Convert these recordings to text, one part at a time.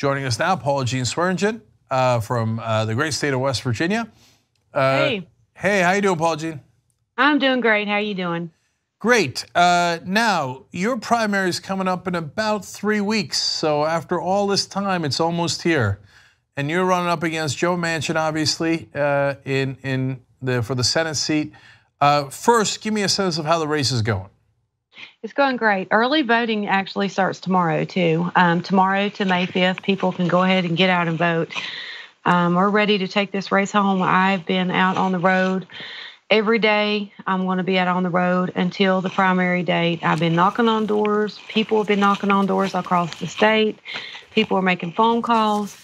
Joining us now, Paula Jean Swearengin from the great state of West Virginia. Hey, how you doing, Paula Jean? I'm doing great. How you doing? Great. Now, your primary is coming up in about 3 weeks. So after all this time, it's almost here. And you're running up against Joe Manchin, obviously, for the Senate seat. First, give me a sense of how the race is going. It's going great. Early voting actually starts tomorrow, too. Tomorrow to May 5th, people can go ahead and get out and vote. We're ready to take this race home. I've been out on the road every day. I'm going to be out on the road until the primary date. I've been knocking on doors. People have been knocking on doors across the state. People are making phone calls.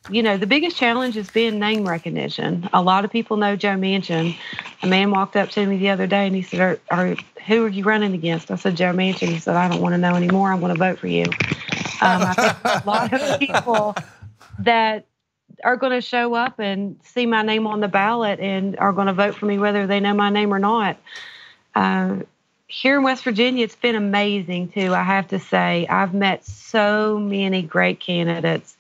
You know, the biggest challenge has been name recognition. A lot of people know Joe Manchin. A man walked up to me the other day and he said, who are you running against? I said, Joe Manchin. He said, I don't want to know anymore. I'm going to vote for you. I think a lot of people that are going to show up and see my name on the ballot and are going to vote for me whether they know my name or not. Here in West Virginia, it's been amazing, too, I have to say. I've met so many great candidates.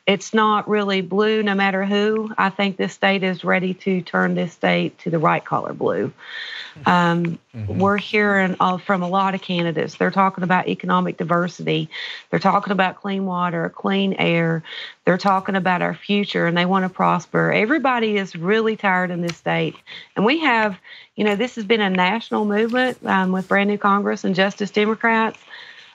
It's not really blue no matter who. I think this state is ready to turn this state to the right color blue. We're hearing from a lot of candidates. They're talking about economic diversity. They're talking about clean water, clean air. They're talking about our future, and they want to prosper. Everybody is really tired in this state. And we have, you know, this has been a national movement with brand new Congress and Justice Democrats.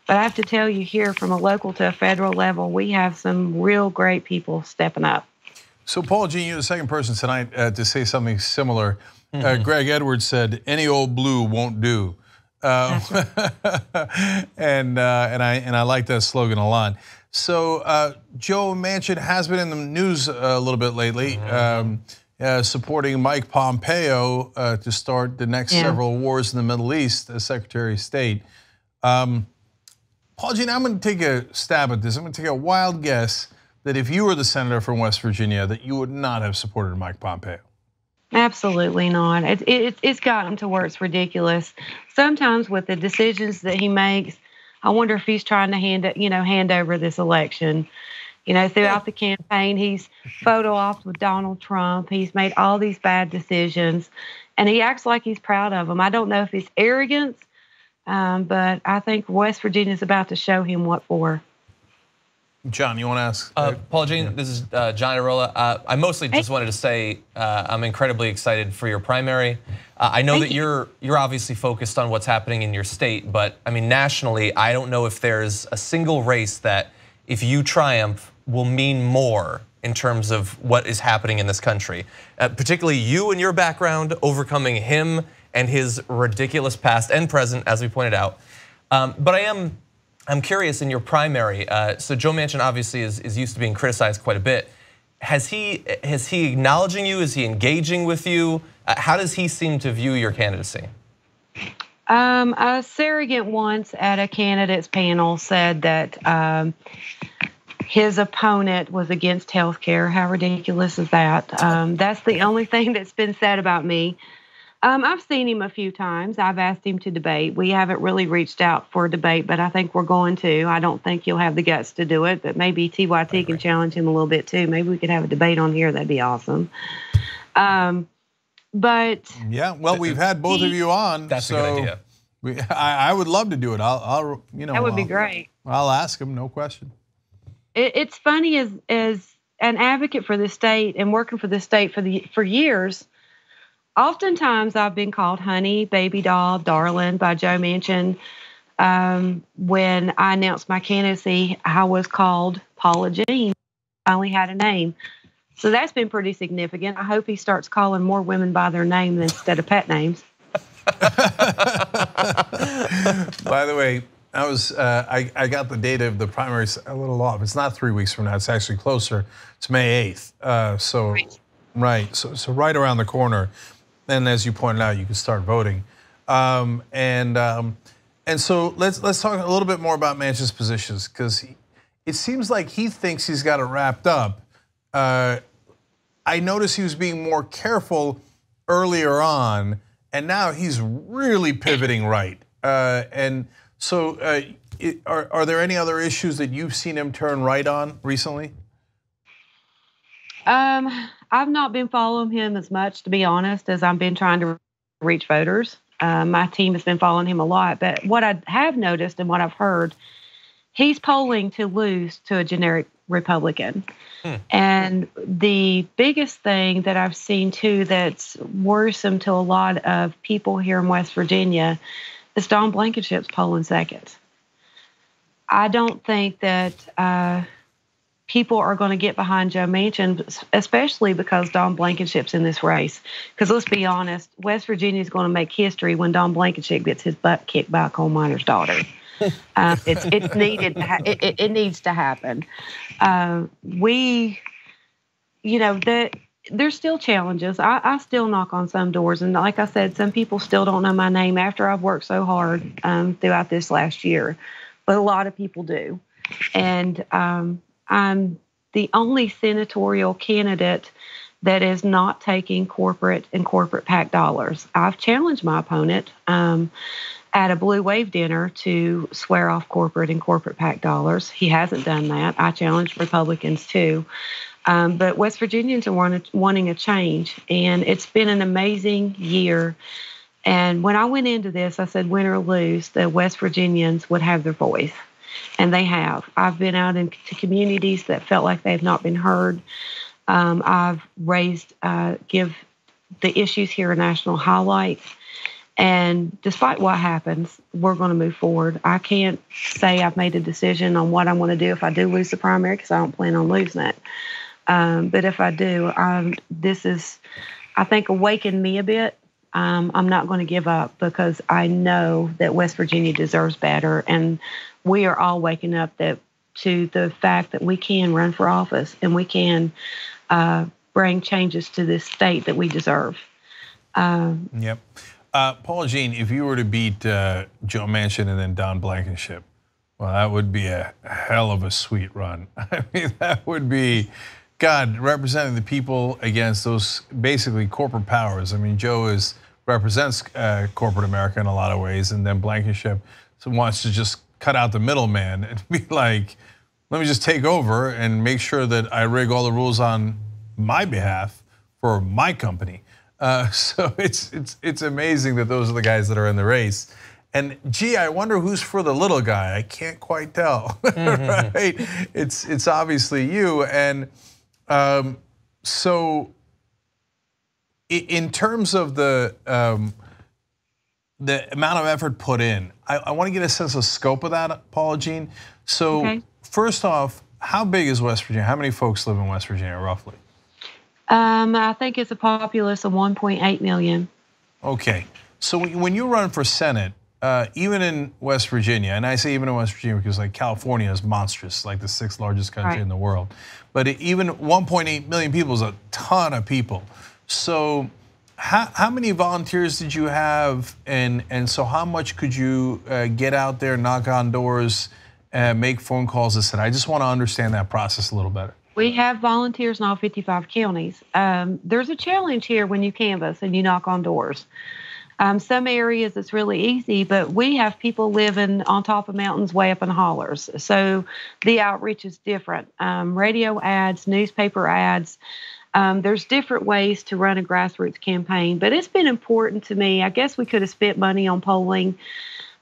But I have to tell you here, from a local to a federal level, we have some real great people stepping up. So, Paula Jean, you're the second person tonight to say something similar. Greg Edwards said, "Any old blue won't do," Right. and I like that slogan a lot. So, Joe Manchin has been in the news a little bit lately, supporting Mike Pompeo to start the next several wars in the Middle East as Secretary of State. Paula Jean, I'm going to take a stab at this. I'm going to take a wild guess that if you were the senator from West Virginia, that you would not have supported Mike Pompeo. Absolutely not. It's gotten to where it's ridiculous. Sometimes with the decisions that he makes, I wonder if he's trying to hand over this election. You know, throughout the campaign, he's photo ops with Donald Trump. He's made all these bad decisions, and he acts like he's proud of them. I don't know if it's arrogance. But I think West Virginia is about to show him what for. John, you want to ask? Paula Jean, this is John Arola. I mostly just wanted to say I'm incredibly excited for your primary. I know that you're obviously focused on what's happening in your state, but I mean nationally, I don't know if there's a single race that, if you triumph, will mean more in terms of what is happening in this country. Particularly you and your background, overcoming him and his ridiculous past and present, as we pointed out. But I'm curious in your primary. So Joe Manchin obviously is used to being criticized quite a bit. Is he acknowledging you? Is he engaging with you? How does he seem to view your candidacy? A surrogate once at a candidates panel said that his opponent was against health care. How ridiculous is that? That's the only thing that's been said about me. I've seen him a few times. I've asked him to debate. We haven't really reached out for a debate, but I think we're going to. I don't think he'll have the guts to do it, but maybe TYT can challenge him a little bit too. Maybe we could have a debate on here. That'd be awesome. But yeah, well, we've had both of you on. That's a good idea. I would love to do it. I'll that would be great. I'll ask him, no question. It's funny as an advocate for the state and working for the state for years. Oftentimes, I've been called honey, baby doll, darling by Joe Manchin. When I announced my candidacy, I was called Paula Jean. I only had a name. So that's been pretty significant. I hope he starts calling more women by their name instead of pet names. By the way, I got the date of the primaries a little off. It's not 3 weeks from now. It's actually closer. It's May 8th. Right. So right around the corner. And as you pointed out, you can start voting. And so let's talk a little bit more about Manchin's positions, because it seems like he thinks he's got it wrapped up. I noticed he was being more careful earlier on, and now he's really pivoting right. And So are there any other issues that you've seen him turn right on recently? I've not been following him as much, to be honest, as I've been trying to reach voters. My team has been following him a lot, but what I have noticed and what I've heard, he's polling to lose to a generic Republican. And the biggest thing that I've seen too that's worrisome to a lot of people here in West Virginia is Don Blankenship's polling second. I don't think that people are going to get behind Joe Manchin, especially because Don Blankenship's in this race. Because let's be honest, West Virginia is going to make history when Don Blankenship gets his butt kicked by a coal miner's daughter. It's needed. It needs to happen. There's still challenges. I still knock on some doors, and like I said, some people still don't know my name after I've worked so hard throughout this last year, but a lot of people do, and I'm the only senatorial candidate that is not taking corporate and corporate PAC dollars. I've challenged my opponent at a Blue Wave dinner to swear off corporate and corporate PAC dollars. He hasn't done that. I challenged Republicans too. But West Virginians are wanting a change, and it's been an amazing year. And when I went into this, I said, win or lose, the West Virginians would have their voice. And they have. I've been out into communities that felt like they've not been heard. I've give the issues here a national highlight. And despite what happens, we're going to move forward. I can't say I've made a decision on what I'm going to do if I do lose the primary, because I don't plan on losing it. But if I do, this is, I think, awakened me a bit. I'm not going to give up, because I know that West Virginia deserves better. And we are all waking up to the fact that we can run for office and we can bring changes to this state that we deserve. Yep. Paula Jean, if you were to beat Joe Manchin and then Don Blankenship, well, that would be a hell of a sweet run. I mean, that would be, God, representing the people against those basically corporate powers. I mean, Joe represents corporate America in a lot of ways, and then Blankenship wants to just cut out the middleman and be like, let me just take over and make sure that I rig all the rules on my behalf for my company. So it's amazing that those are the guys that are in the race. And gee, I wonder who's for the little guy. I can't quite tell, right? It's obviously you. And so in terms of the amount of effort put in, I want to get a sense of scope of that, Paula Jean. So first off, how big is West Virginia? How many folks live in West Virginia, roughly? I think it's a populace of 1.8 million. Okay, so when you run for Senate, even in West Virginia, and I say even in West Virginia because like California is monstrous, like the 6th largest country in the world, but even 1.8 million people is a ton of people. So how many volunteers did you have, and so how much could you get out there, knock on doors, make phone calls, etc.? I just want to understand that process a little better. We have volunteers in all 55 counties. There's a challenge here when you canvass and you knock on doors. Some areas it's really easy, but we have people living on top of mountains way up in hollers. So the outreach is different. Radio ads, newspaper ads. There's different ways to run a grassroots campaign, but it's been important to me. I guess we could have spent money on polling.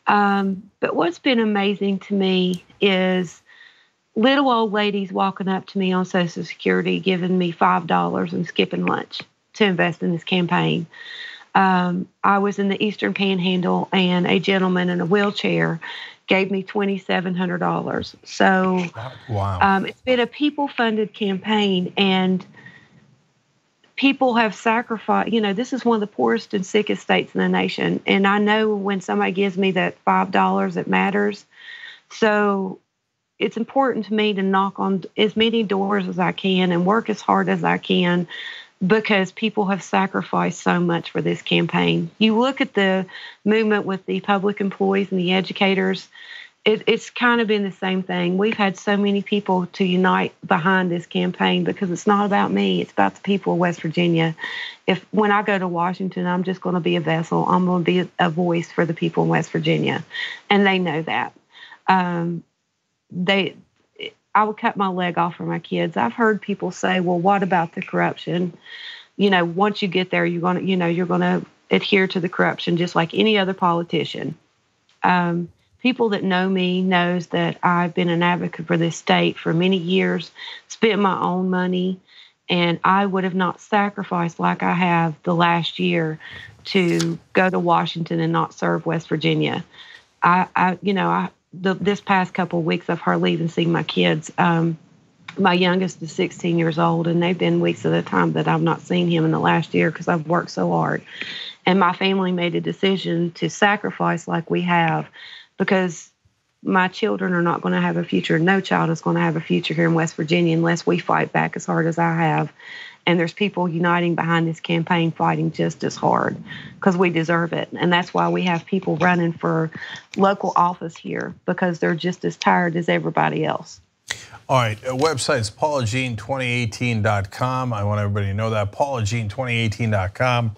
But what's been amazing to me is little old ladies walking up to me on Social Security, giving me $5 and skipping lunch to invest in this campaign. I was in the Eastern Panhandle, and a gentleman in a wheelchair gave me $2,700. So wow. It's been a people-funded campaign, and people have sacrificed. You know, this is one of the poorest and sickest states in the nation, and I know when somebody gives me that $5, it matters. So it's important to me to knock on as many doors as I can and work as hard as I can, because people have sacrificed so much for this campaign. You look at the movement with the public employees and the educators, it's kind of been the same thing. We've had so many people to unite behind this campaign because it's not about me. It's about the people of West Virginia. When I go to Washington, I'm just going to be a vessel. I'm going to be a voice for the people in West Virginia, and they know that. I would cut my leg off for my kids. I've heard people say, "Well, what about the corruption?" Once you get there, you're going to adhere to the corruption just like any other politician. People that know me knows that I've been an advocate for this state for many years, spent my own money, and I would have not sacrificed like I have the last year to go to Washington and not serve West Virginia. This past couple of weeks, I've hardly even seen my kids. My youngest is 16 years old, and they've been weeks at a time that I've not seen him in the last year because I've worked so hard. And my family made a decision to sacrifice like we have, because my children are not going to have a future. No child is going to have a future here in West Virginia unless we fight back as hard as I have. And there's people uniting behind this campaign fighting just as hard because we deserve it. And that's why we have people running for local office here, because they're just as tired as everybody else. All right, website is paulajean2018.com. I want everybody to know that, paulajean2018.com.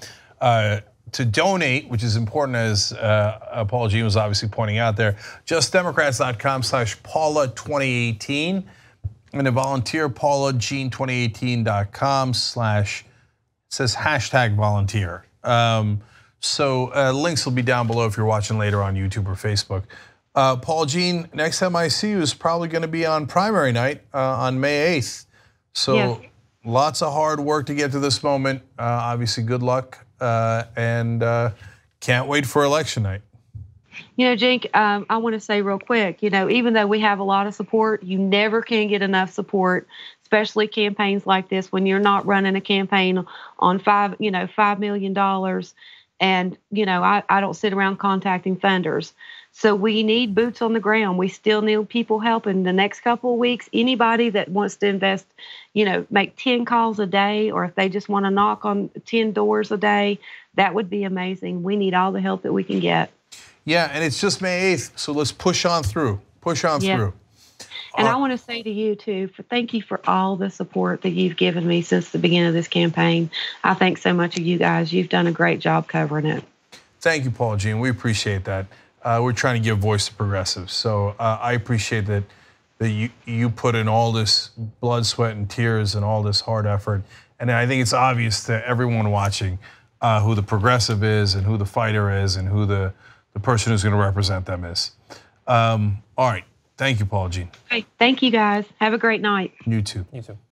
To donate, which is important, as Paula Jean was obviously pointing out there, justdemocrats.com/Paula2018, and to volunteer, paulajean2018.com/ it says #volunteer. Links will be down below if you're watching later on YouTube or Facebook. Paula Jean, next time I see you is probably going to be on primary night on May 8th. So yes. Lots of hard work to get to this moment. Obviously, good luck. And can't wait for election night. Cenk, I want to say real quick, even though we have a lot of support, you never can get enough support, especially campaigns like this when you're not running a campaign on $5 million. And, I don't sit around contacting funders. So we need boots on the ground. We still need people helping. The next couple of weeks, anybody that wants to invest, make 10 calls a day, or if they just want to knock on 10 doors a day, that would be amazing. We need all the help that we can get. Yeah, and it's just May 8th, so let's push on through. Through. And I want to say to you, too, thank you for all the support that you've given me since the beginning of this campaign. I think so much of you guys. You've done a great job covering it. Thank you, Paula Jean. We appreciate that. We're trying to give voice to progressives. So I appreciate that you put in all this blood, sweat, and tears and all this hard effort. And I think it's obvious to everyone watching who the progressive is and who the fighter is and who the person who's going to represent them is. All right. Thank you, Paula Jean. Hey, thank you, guys. Have a great night. You too. You too.